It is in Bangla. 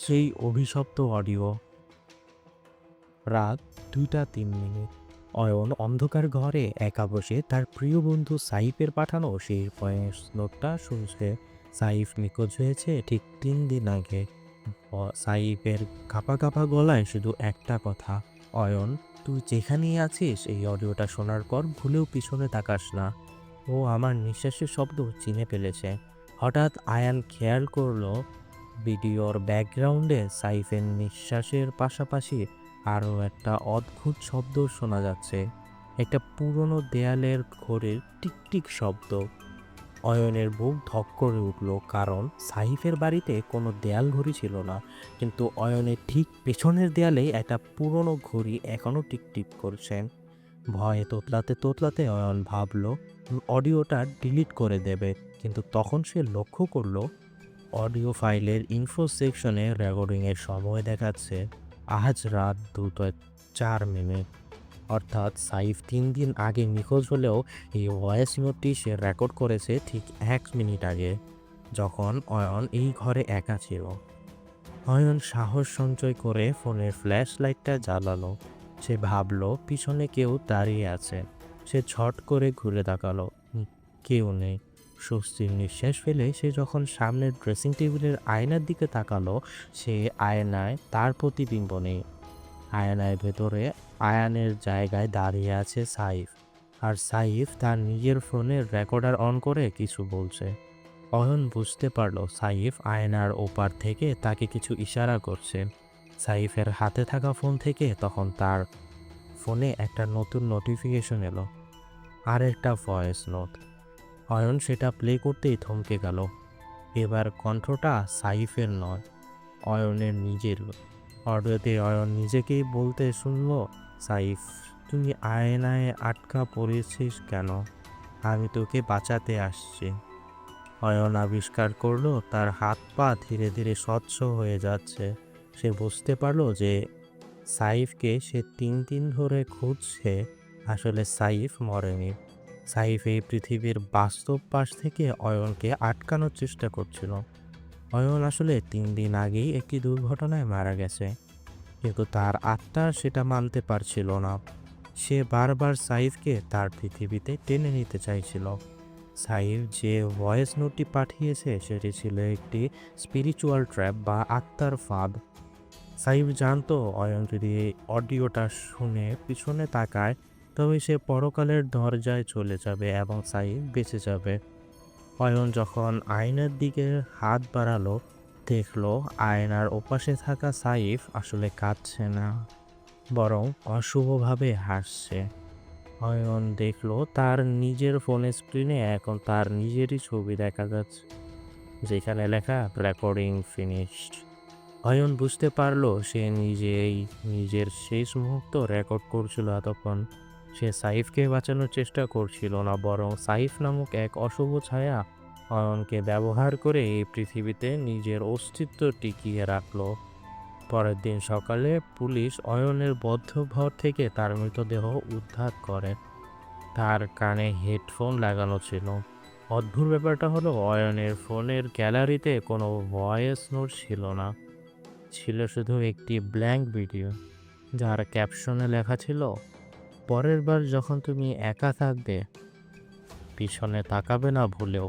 সেই অভিশপ্ত অডিও। রাত 2টা 3 মিনিট। অয়ন অন্ধকার ঘরে একা বসে তার প্রিয় বন্ধু সাইফের পাঠানো সেই ভয়েস নোটটা শুনছে। সাইফ নিখোঁজ হয়েছে ঠিক 3 দিন আগে। সাইফের কাঁপা কাঁপা গলায় শুধু একটা কথা, অয়ন তুই যেখানেই আছিস এই অডিওটা শোনার পর ভুলেও পিছনে তাকাস না। ও আমার নিঃশ্বাসের শব্দ চিনে ফেলেছে। হঠাৎ আয়ান খেয়াল করলো ভিডিওর ব্যাকগ্রাউন্ডে সাইফের নিঃশ্বাসের পাশাপাশি আরও একটা অদ্ভুত শব্দ শোনা যাচ্ছে। একটা পুরনো দেয়ালের ঘড়ির টিকটিক শব্দ। অয়নের বুক ধক করে উঠল, কারণ সাইফের বাড়িতে কোনো দেয়াল ঘড়ি ছিল না, কিন্তু অয়নের ঠিক পেছনের দেয়ালে একটা পুরনো ঘড়ি এখনও টিকটিক করছে। ভয়ে তোতলাতে তোতলাতে অয়ন ভাবল অডিওটা ডিলিট করে দেবে, কিন্তু তখন সে লক্ষ্য করলো অডিও ফাইলের ইনফো সেকশনে রেকর্ডিংয়ের সময় দেখাচ্ছে আজ রাত 2টা 4 মিনিট। অর্থাৎ সাইফ 3 দিন আগে নিখোঁজ হলেও এই ভয়েস নোটটি সে রেকর্ড করেছে ঠিক 1 মিনিট আগে, যখন অয়ন এই ঘরে একা ছিল। অয়ন সাহস সঞ্চয় করে ফোনের ফ্ল্যাশ লাইটটা জ্বালালো। সে ভাবল পিছনে কেউ দাঁড়িয়ে আছে। সে ঝট করে ঘুরে তাকালো। কেউ নেই। স্বস্তির নিঃশ্বাস ফেলে সে যখন সামনের ড্রেসিং টেবিলের আয়নার দিকে তাকালো, সে আয়নায় তার প্রতিবিম্ব নেই। আয়নার ভেতরে আয়ানের জায়গায় দাঁড়িয়ে আছে সাইফ। আর সাইফ তার নিজের ফোনের রেকর্ডার অন করে কিছু বলছে। অয়ন বুঝতে পারল সাইফ আয়নার ওপার থেকে তাকে কিছু ইশারা করছে। সাইফের হাতে থাকা ফোন থেকে তখন তার ফোনে একটা নতুন নোটিফিকেশন এলো, আর একটা ভয়েস নোট। অয়ন সেটা প্লে করতেই থমকে গেল। এবার কণ্ঠটা সাইফের নয়, অয়নের নিজের। অডিওতে অয়ন নিজেকেই বলতে শুনল, সাইফ তুই আয়নায় আটকা পড়েছিস কেন? আমি তোকে বাঁচাতে আসছি। অয়ন আবিষ্কার করলো তার হাত পা ধীরে ধীরে স্বচ্ছ হয়ে যাচ্ছে। সে বুঝতে পারলো যে সাইফকে সে 3 দিন ধরে খুঁজছে। আসলে সাইফ মরেনি। সাইফ এই পৃথিবীর বাস্তব পাশ থেকে অয়নকে আটকানোর চেষ্টা করছিল। অয়ন আসলে 3 দিন আগেই একটি দুর্ঘটনায় মারা গেছে, কিন্তু তার আত্মা সেটা মানতে পারছিল না। সে বারবার সাইফকে তার পৃথিবীতে টেনে নিতে চাইছিল। সাইফ যে ভয়েস নোটটি পাঠিয়েছে সেটি ছিল একটি স্পিরিচুয়াল ট্র্যাপ বা আত্মার ফাঁদ। সাইফ জানতো অয়ন যদি এই অডিওটা শুনে পিছনে তাকায় তবে সে পরকালের দরজায় চলে যাবে এবং সাইফ বেঁচে যাবে। অয়ন যখন আয়নার দিকে হাত বাড়ালো, দেখলো আয়নার ওপাশে থাকা সাইফ আসলে কাঁদছে না, বরং অশুভভাবে হাসছে। অয়ন দেখলো তার নিজের ফোনের স্ক্রিনে এখন তার নিজেরই ছবি দেখা যাচ্ছে, যেখানে লেখা রেকর্ডিং ফিনিশড। অয়ন বুঝতে পারলো সে নিজেই নিজের শেষ মুহূর্ত রেকর্ড করছিল এতক্ষণ। সে সাইফকে বাঁচানোর চেষ্টা করছিল না, বরং সাইফ নামক এক অশুভ ছায়া অয়নকে ব্যবহার করে এই পৃথিবীতে নিজের অস্তিত্ব টিকিয়ে রাখলো। পরের দিন সকালে পুলিশ অয়নের বদ্ধ ঘর থেকে তার মৃতদেহ উদ্ধার করে। তার কানে হেডফোন লাগানো ছিল। অদ্ভুত ব্যাপারটা হলো অয়নের ফোনের গ্যালারিতে কোনো ভয়েস নোট ছিল না, ছিল শুধু একটি ব্ল্যাঙ্ক ভিডিও, যার ক্যাপশনে লেখা ছিল, পরের বার যখন তুমি একা থাকবে পিছনে তাকাবে না ভুলেও।